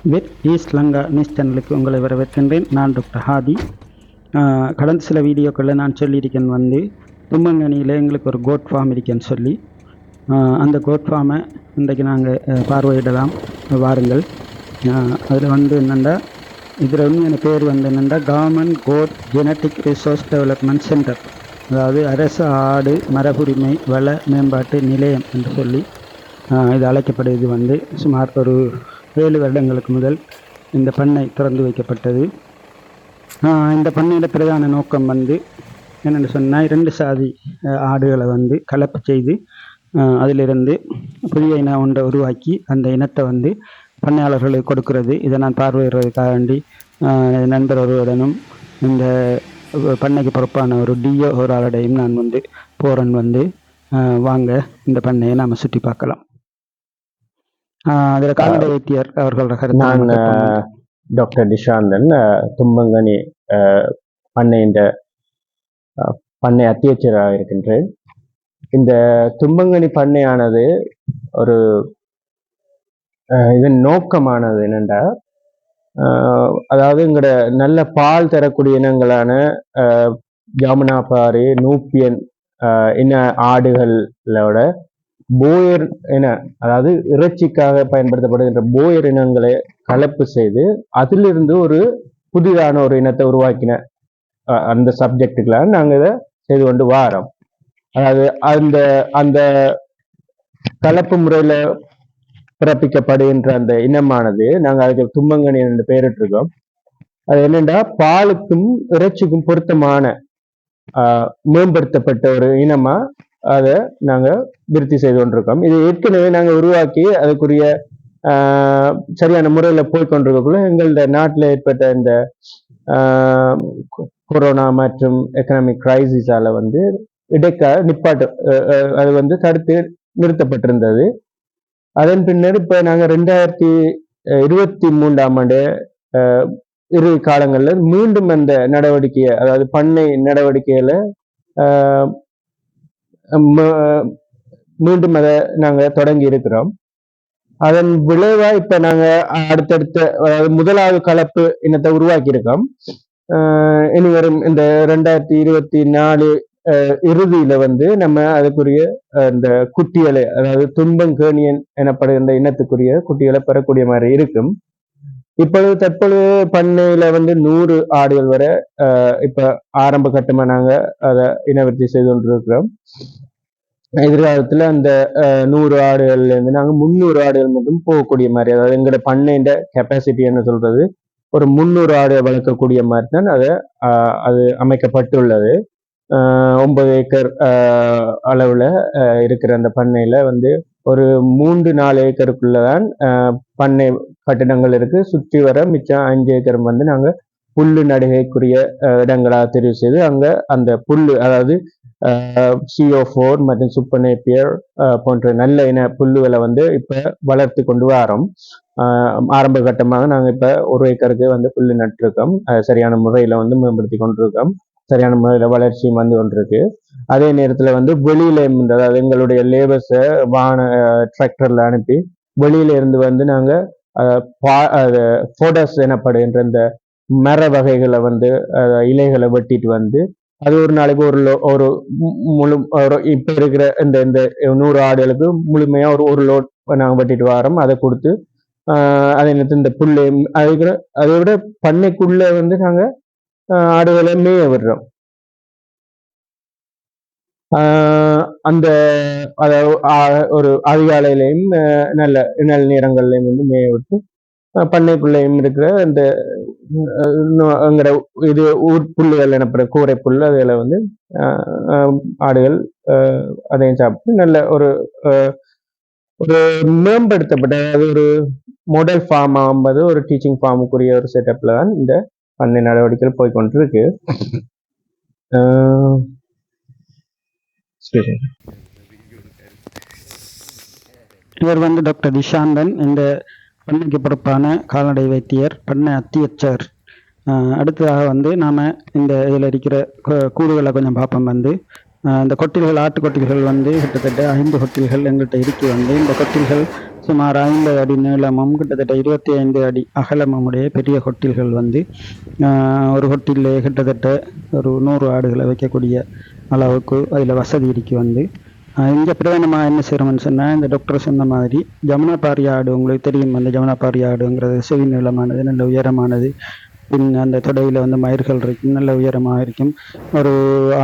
With east Lanka news சேனலுக்கு உங்களை வரவேற்கின்றேன். நான் டாக்டர் ஹாதி. கடந்த சில வீடியோக்களில் நான் சொல்லியிருக்கேன் தும்மங்கனியில் எங்களுக்கு ஒரு கோட் ஃபார்ம் இருக்கேன்னு சொல்லி, அந்த கோட் ஃபார்மை இன்றைக்கு நாங்கள் பார்வையிடலாம் வாருங்கள். அதில் என்னென்னா இதில் என் பேர் என்னென்னா government goat genetic resource development centre, அதாவது அரசு ஆடு மரபுரிமை வள மேம்பாட்டு நிலையம் என்று சொல்லி இது அழைக்கப்படுது. சுமார் ஒரு 7 வருடங்களுக்கு முதல் இந்த பண்ணை திறந்து வைக்கப்பட்டது. இந்த பண்ணையில் பிரதான நோக்கம் என்னென்னு சொன்னால் 2 சாதி ஆடுகளை கலப்பு செய்து அதிலிருந்து புதிய இனம் ஒன்றை உருவாக்கி அந்த இனத்தை பண்ணையாளர்களுக்கு கொடுக்கிறது. இதை நான் பார்வையிடுறதுக்காக வேண்டி நண்பர் ஒருவருடனும் இந்த பண்ணைக்கு பொறுப்பான ஒரு டிஓ ஒரு ஆளுடையும் நான் போகிறேன். வாங்க இந்த பண்ணையை நாம் சுற்றி பார்க்கலாம். அதில் கால்நடை வைத்தியர் அவர்களோட கருத்து. நான் டாக்டர் நிஷாந்தன், தும்பங்கனி பண்ணை அத்தியட்சராக இருக்கின்றேன். இந்த தும்பங்கனி பண்ணையானது ஒரு இதன் நோக்கமானது என்னென்றா, அதாவது எங்களோட நல்ல பால் தரக்கூடிய இனங்களான ஜாமுனாபாரி, நூப்பியன் இன ஆடுகளோட போயர் இன, அதாவது இறைச்சிக்காக பயன்படுத்தப்படுகின்ற போயர் இனங்களை கலப்பு செய்து அதிலிருந்து ஒரு புதிதான ஒரு இனத்தை உருவாக்கின அந்த சப்ஜெக்டுக்கெல்லாம் நாங்கள் இதை செய்து கொண்டு வாரோம். அதாவது அந்த கலப்பு முறையில பிறப்பிக்கப்படுகின்ற அந்த இனமானது நாங்கள் அதுக்கு தும்பங்கனி என்று பெயரிட்டிருக்கோம். அது என்னென்னா, பாலுக்கும் இறைச்சிக்கும் பொருத்தமான மேம்படுத்தப்பட்ட ஒரு இனமா அதை நாங்கள் விருத்தி செய்து கொண்டிருக்கோம். இது ஏற்கனவே நாங்கள் உருவாக்கி அதுக்குரிய சரியான முறையில் போய்கொண்டிருக்கக்குள்ள எங்களோட நாட்டில் ஏற்பட்ட இந்த கொரோனா மற்றும் எக்கனாமிக் கிரைசிஸால நிப்பாட்டு அது தடுத்து நிறுத்தப்பட்டிருந்தது. அதன் பின்னர் இப்போ நாங்கள் 2023ஆம் ஆண்டு இரு காலங்களில் மீண்டும் அந்த நடவடிக்கையை, அதாவது பண்ணை நடவடிக்கைகளை மீண்டும் அதை நாங்கள் தொடங்கி இருக்கிறோம். அதன் விளைவா இப்ப நாங்க அடுத்தடுத்த, அதாவது முதலாவது கலப்பு இனத்தை உருவாக்கி இருக்கோம். இனி வரும் இந்த 2024 இறுதியில நம்ம அதுக்குரிய இந்த குட்டிகளை, அதாவது தும்பங்கேணியன் எனப்படுகின்ற இனத்துக்குரிய குட்டிகளை பெறக்கூடிய மாதிரி இருக்கும். தற்பொழுது பண்ணையில 100 ஆடுகள் வரை இப்ப ஆரம்ப கட்டமா நாங்க அதை இனவிருத்தி செய்து கொண்டிருக்கிறோம். எதிர்காலத்துல அந்த 100 ஆடுகள்ல இருந்து நாங்க 300 ஆடுகள் மட்டும் போகக்கூடிய மாதிரி, அதாவது எங்களோட பண்ணைன்ற கெப்பாசிட்டி என்ன சொல்றது, ஒரு 300 ஆடுகள் வளர்க்கக்கூடிய மாதிரி தான் அது அமைக்கப்பட்டுள்ளது. 9 ஏக்கர் அளவுல இருக்கிற அந்த பண்ணையில ஒரு 3-4 ஏக்கருக்குள்ளதான் பண்ணை கட்டிடங்கள் இருக்கு. சுற்றி வர மிச்சம் 5 ஏக்கர் நாங்க புல்லு நடுகைக்குரிய இடங்களாக தெரிவு செய்து அங்க அந்த புல்லு, அதாவது CO4 மற்றும் சூப்பர் நேப்பியர் போன்ற நல்ல இன புல்லுகளை இப்ப வளர்த்து கொண்டு வரோம். ஆரம்ப கட்டமாக நாங்க இப்ப 1 ஏக்கருக்கு புல்லு நட்டிருக்கோம். சரியான முறையில மேம்படுத்தி கொண்டிருக்கோம். சரியான முறையில வளர்ச்சியும் கொண்டிருக்கு. அதே நேரத்துல வெளியில இருந்து, அதாவது எங்களுடைய லேபர்ஸை டிராக்டர்ல அனுப்பி வெளியில இருந்து நாங்க போடஸ் எனப்படுகின்ற இந்த மர வகைகளை இலைகளை வெட்டிட்டு அது ஒரு நாளைக்கு ஒரு முழு இப்ப இருக்கிற இந்த 100 ஆடுகளுக்கு முழுமையா ஒரு லோட் நாங்க வெட்டிட்டு வரோம். அதை கொடுத்து அதே நேரத்தில் இந்த புல்லை அதை விட பண்ணைக்குள்ள நாங்க ஆடுகளை மேய விடுறோம். அந்த ஒரு அதிகாலையிலையும் நல்ல நேரங்கள்லையும் மேய விட்டு பண்ணைக்குள்ளையும் இருக்கிற இந்த எங்கட இது ஊர் புல்லுகள் எனப்படுற கூரை புல், அதுல ஆடுகள் அதையும் சாப்பிட்டு நல்ல ஒரு மேம்படுத்தப்பட்ட, அதாவது ஒரு மாடல் ஃபார்ம் ஆகும்போது ஒரு டீச்சிங் ஃபார்முக்குரிய ஒரு செட்டப்ல தான் இந்த பண்ணை நடவடிக்கைகள் போய்கொண்டிருக்கு. இவர் டாக்டர் நிஷாந்தன், இந்த பண்ணைக்கு பொறுப்பான கால்நடை வைத்தியர், பண்ணை அத்தியட்சர். அடுத்ததாக நாம இந்த இதில் இருக்கிற கூடுகளை கொஞ்சம் பார்ப்போம். இந்த கொட்டில்கள், ஆட்டு கொட்டில்கள் கிட்டத்தட்ட 5 கொட்டில்கள் எங்கள்கிட்ட இருக்கு. இந்த கொட்டில்கள் சுமார் 50 அடி நீளமும் கிட்டத்தட்ட 25 அடி அகலமும் உடைய பெரிய கொட்டில்கள் வந்து ஒரு கொட்டிலே கிட்டத்தட்ட ஒரு 100 ஆடுகளை வைக்கக்கூடிய அளவுக்கு அதில் வசதி இருக்கு வந்து இங்கே பிரதானமாக என்ன செய்கிறோம்னு சொன்னால் இந்த டாக்டர் சொன்ன மாதிரி ஜமுனாபாரி ஆடு உங்களுக்கு தெரியும் அந்த ஜமுனாபாரி ஆடுங்கிறது செவி நீளமானது நல்ல உயரமானது பின் அந்த தொடையில் வந்து மயிர்கள் இருக்கும் நல்ல உயரமாக இருக்கும் ஒரு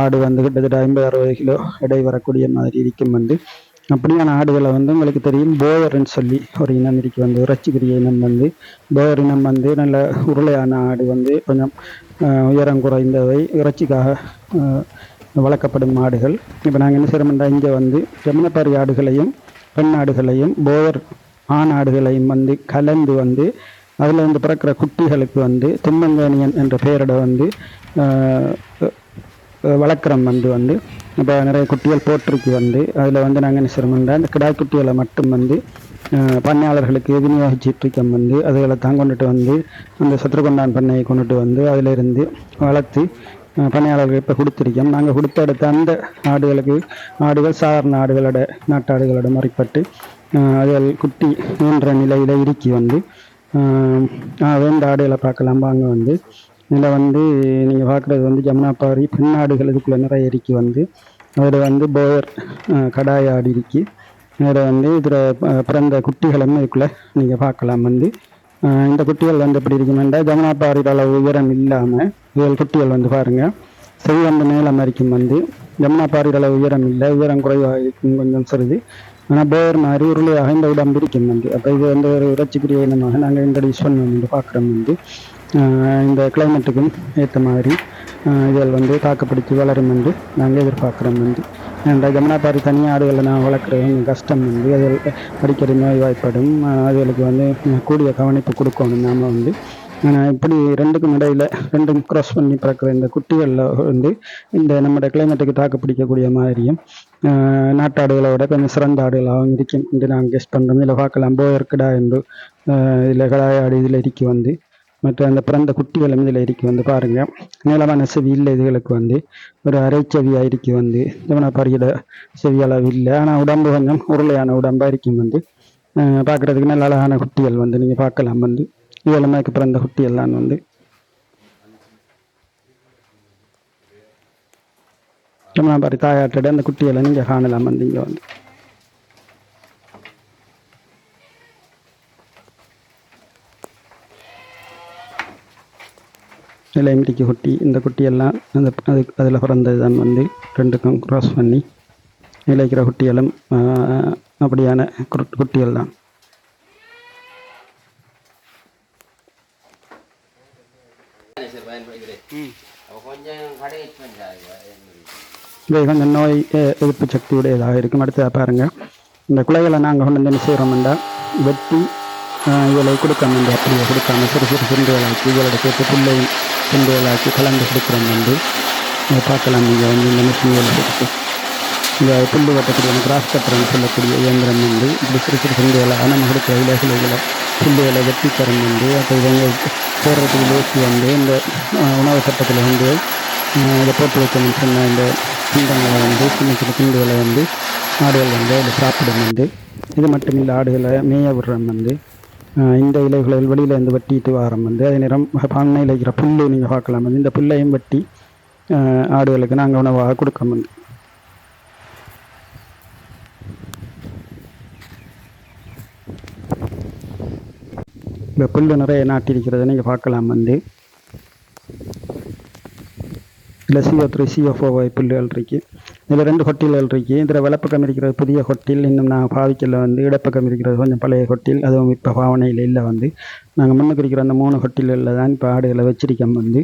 ஆடு வந்து கிட்டத்தட்ட 50-60 கிலோ எடை வரக்கூடிய மாதிரி இருக்கும் வந்து அப்படியான ஆடுகளை வந்து உங்களுக்கு தெரியும் போயர்ன்னு சொல்லி ஒரு இனம் இருக்கு வந்து இறைச்சிக்குரிய இனம் வந்து போயர் இனம் வந்து நல்ல உருளையான ஆடு வந்து கொஞ்சம் உயரம் குறைந்தவை இறைச்சிக்காக வளர்க்கப்படும் ஆடுகள். இப்போ நாங்கள் என்ன செய்கிறோம்னா இங்கே வந்து ஜமுனாபாரி ஆடுகளையும் பெண் ஆடுகளையும் போயர் ஆண் ஆடுகளையும் வந்து கலந்து வந்து அதில் வந்து பிறக்கிற குட்டிகளுக்கு வந்து தும்மங்கேணியன் என்ற பெயரிட வந்து வளர்க்குறோம் வந்து இப்போ நிறைய குட்டிகள் போட்டிருக்கு வந்து அதில் வந்து நாங்கள் என்ன செய்கிறோம்னா அந்த கிடாய் குட்டிகளை மட்டும் வந்து பண்ணையாளர்களுக்கு விநியோகிச்சிட்ருக்கோம் வந்து அதுகளை தான் கொண்டுட்டு வந்து அந்த சத்ருகொண்டான் பண்ணையை கொண்டுட்டு வந்து அதிலிருந்து வளர்த்து பண்ணையாளர்கள் இப்போ கொடுத்துருக்கோம். நாங்கள் கொடுத்த அடுத்த அந்த ஆடுகள் சாதாரண ஆடுகளோட நாட்டாடுகளோட முறைப்பட்டு அதுகள் குட்டி என்ற நிலையில் இருக்கி வந்து வேண்ட ஆடுகளை பார்க்கலாம் வாங்க வந்து இதில் வந்து நீங்கள் பார்க்குறது வந்து ஜமுனாபாரி பெண்ணாடுகள் இதுக்குள்ளே நிறைய இருக்கி வந்து அதில் வந்து போயர் கடாய் ஆடு இருக்கி அதில் வந்து இதில் பிறந்த குட்டிகளும் இதுக்குள்ளே நீங்கள் பார்க்கலாம் வந்து இந்த குட்டிகள் வந்து எப்படி இருக்குமெண்டா ஜமுனாபாரியில் அளவு உயரம் இல்லாமல் இதுகள் குட்டிகள் வந்து பாருங்கள் செவி வந்து நீளம் வரைக்கும் வந்து ஜமுனாபாரியில் அளவு உயரம் இல்லை உயரம் குறைவாக இருக்கும் கொஞ்சம் சிறிது ஆனால் போர் மாதிரி உருளையாக இந்த உடம்பு இருக்கும் வந்து அப்போ இது வந்து ஒரு இறைச்சிக்குரிய இனமாக நாங்கள் இன்ட்ரடியூஸ் பண்ணுவோம் வந்து பார்க்குறோம் வந்து இந்த கிளைமேட்டுக்கும் ஏற்ற மாதிரி இதில் வந்து தாக்குப்பிடித்து வளரும் என்று நாங்கள் எதிர்பார்க்குறோம் வந்து இந்த ஜமுனாபாரி தனியாக ஆடுகளை நான் வளர்க்குறது கொஞ்சம் கஷ்டம் வந்து அதில் அடிக்கடி நோய்வாய்ப்படும் அதுகளுக்கு வந்து கூடிய கவனிப்பு கொடுக்கணும் நாம் வந்து இப்படி ரெண்டுக்கும் இடையில் ரெண்டும் க்ராஸ் பண்ணி பிறக்கிற இந்த குட்டிகளில் வந்து இந்த நம்மளோட கிளைமேட்டுக்கு தாக்கு பிடிக்கக்கூடிய மாதிரியும் நாட்டாடுகளோட கொஞ்சம் சிறந்த ஆடுகளாகவும் இருக்கும் என்று நாங்கள் கெஸ்ட் பண்ணுறோம். இதில் பார்க்கலாம் போயர் கிடா என்று இதில் கடாய் ஆடு இதில் இருக்கி வந்து மற்ற அந்த பிறந்த குட்டிகளும் இதில் இருக்கி வந்து பாருங்கள் நீளமான செவி இல்லை இதுகளுக்கு வந்து ஒரு அரைச்செவியாக இருக்கி வந்து ஜமுனாபாரியோட செவி அளவு இல்லை ஆனால் உடம்பு கொஞ்சம் உருளையான உடம்பாக இருக்கும் வந்து பார்க்குறதுக்கு நல்ல அழகான குட்டிகள் வந்து நீங்கள் பார்க்கலாம் வந்து இதெல்லாமே பிறந்த குட்டியெல்லாம் வந்து ஜமுனாபாரி தாயாட்டோட அந்த குட்டியெல்லாம் நீங்கள் காணலாம் வந்து இங்கே வந்து இலைமிடிக்கு குட்டி இந்த குட்டியெல்லாம் அந்த அதில் பிறந்தது தான் வந்து ரெண்டுக்கும் க்ராஸ் பண்ணி இலைக்கிற குட்டிகளும் அப்படியான குட்டிகள் தான். இவை கொஞ்சம் நோய் எதிர்ப்பு சக்தி உடையதாக இருக்கும். அடுத்ததாக பாருங்கள் இந்த குலைகளை நாங்கள் கொண்டு வந்து என்ன செய்கிறோம்னா வெட்டி இவளை கொடுக்காம வந்து அப்படியே கொடுக்காம சிறு சிறு துண்டுகளாக்கி இவளோட சேர்த்து புல்லையும் துண்டுகளாக்கி கலந்து கொடுக்குறோம் வந்து பார்க்கலாம். நீங்கள் வந்து இந்த மிஷின்களை கொடுத்து இந்த புல்லு வெட்டக்கூடிய கிராஸ் கட்டுறன்னு சொல்லக்கூடிய இயந்திரம் வந்து இப்படி சிறு சிறு துண்டுகளாக நம்ம கொடுக்குற இலைகளை புல்லுகளை வெட்டி தரம் வந்து அப்போ இவங்க போடுறதுக்கு யோசி வந்து இந்த உணவு சட்டத்தில் வந்து இதை போட்டு வைக்கணும்னு சொன்ன இந்த துண்டங்களை வந்து சின்ன சின்ன துண்டுகளை வந்து ஆடுகள் வந்து அதில் சாப்பிடும் வந்து இது மட்டும் இல்லை ஆடுகளை மேய விடுறோம் வந்து இந்த இலைகளில் வெளியில் இருந்து வெட்டிட்டு வாரம் வந்து அதே நேரம் பண்ணையில் இருக்கிற புல்லு நீங்கள் பார்க்கலாம் வந்து இந்த புல்லையும் வெட்டி ஆடுகளுக்கு நாங்கள் உணவாக கொடுக்க வந்து இந்த புல்லு நிறைய நாட்டிருக்கிறத நீங்கள் பார்க்கலாம் வந்து இதில் CO3 CO4 புல்லுகள் இருக்குது. இதில் 2 கொட்டில்கள் இருக்குது. இதில் வலப்பக்கம் இருக்கிறது புதிய கொட்டில், இன்னும் நாங்கள் பாவிக்கல வந்து இடப்பக்கம் இருக்கிறது கொஞ்சம் பழைய கொட்டில், அதுவும் இப்போ பாவனையில் இல்லை வந்து நாங்கள் முன்னுக்கு இருக்கிற அந்த 3 கொட்டில்களில் தான் இப்போ ஆடுகளை வச்சிருக்கோம் வந்து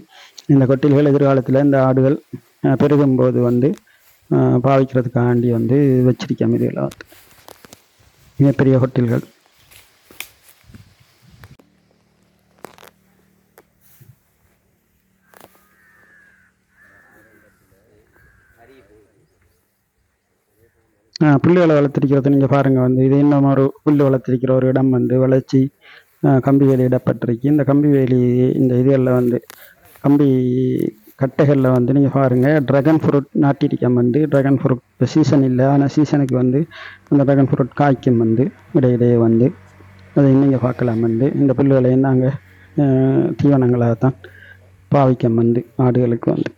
இந்த கொட்டில்கள் எதிர்காலத்தில் இந்த ஆடுகள் பெருகும்போது வந்து பாவிக்கிறதுக்காண்டி வந்து வச்சிருக்கோம். இதில் வந்து மிகப்பெரிய கொட்டில்கள். புல்லுகளை வளர்த்திருக்கிறது நீங்கள் பாருங்கள் வந்து இது இன்னும் ஒரு புல் வளர்த்திருக்கிற ஒரு இடம் வந்து வளர்ச்சி கம்பி வேலி இடப்பட்டிருக்கு. இந்த கம்பி வேலி இந்த இதுகளில் வந்து கம்பி கட்டைகளில் வந்து நீங்கள் பாருங்கள் ட்ராகன் ஃப்ரூட் நாட்டிருக்கம் வந்து ட்ராகன் ஃப்ரூட் இப்போ சீசன் இல்லை ஆனால் சீசனுக்கு வந்து அந்த ட்ராகன் ஃப்ரூட் காய்க்கும் வந்து இடையிடையே வந்து அதை நீங்கள் பார்க்கலாம் வந்து இந்த புல்லுகளையும் நாங்கள் தீவனங்களாக தான் பாவிக்கம் வந்து ஆடுகளுக்கு வந்து.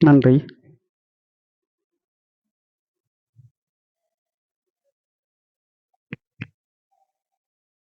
நன்றி.